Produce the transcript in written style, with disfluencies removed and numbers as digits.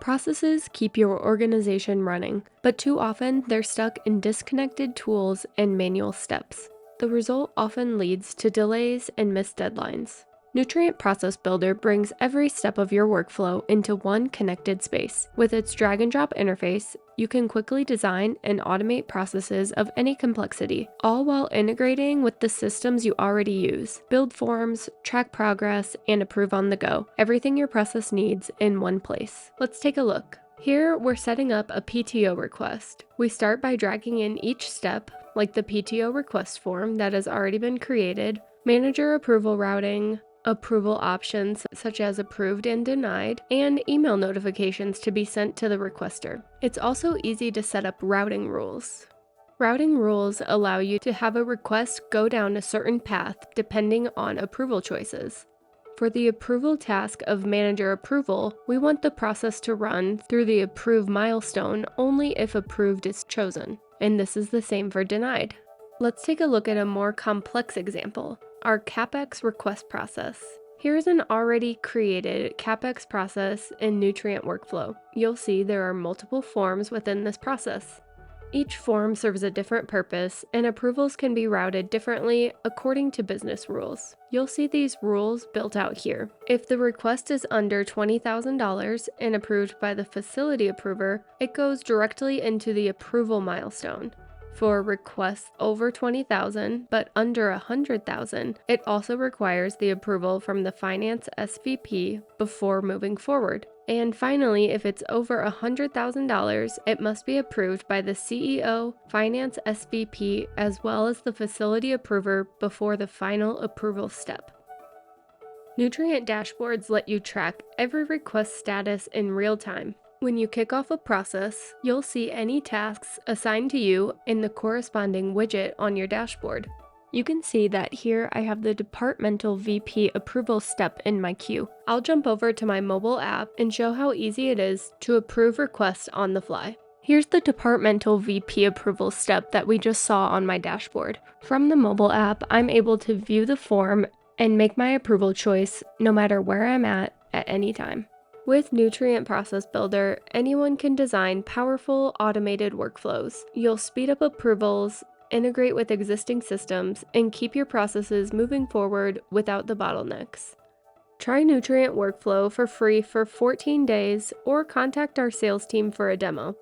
Processes keep your organization running, but too often they're stuck in disconnected tools and manual steps. The result often leads to delays and missed deadlines. Nutrient Process Builder brings every step of your workflow into one connected space. With its drag and drop interface, you can quickly design and automate processes of any complexity, all while integrating with the systems you already use. Build forms, track progress, and approve on the go. Everything your process needs in one place. Let's take a look. Here, we're setting up a PTO request. We start by dragging in each step, like the PTO request form that has already been created, manager approval routing, approval options such as approved and denied, and email notifications to be sent to the requester. It's also easy to set up routing rules. Routing rules allow you to have a request go down a certain path depending on approval choices. For the approval task of manager approval, we want the process to run through the approve milestone only if approved is chosen, and this is the same for denied. Let's take a look at a more complex example. Our CapEx request process. Here's an already created CapEx process in Nutrient Workflow. You'll see there are multiple forms within this process. Each form serves a different purpose, and approvals can be routed differently according to business rules. You'll see these rules built out here. If the request is under $20,000 and approved by the facility approver, it goes directly into the approval milestone. For requests over $20,000 but under $100,000, it also requires the approval from the finance SVP before moving forward. And finally, if it's over $100,000, it must be approved by the CEO, finance SVP, as well as the facility approver before the final approval step. Nutrient dashboards let you track every request status in real time. When you kick off a process, you'll see any tasks assigned to you in the corresponding widget on your dashboard. You can see that here I have the departmental VP approval step in my queue. I'll jump over to my mobile app and show how easy it is to approve requests on the fly. Here's the departmental VP approval step that we just saw on my dashboard. From the mobile app, I'm able to view the form and make my approval choice no matter where I'm at any time. With Nutrient Process Builder, anyone can design powerful automated workflows. You'll speed up approvals, integrate with existing systems, and keep your processes moving forward without the bottlenecks. Try Nutrient Workflow for free for 14 days or contact our sales team for a demo.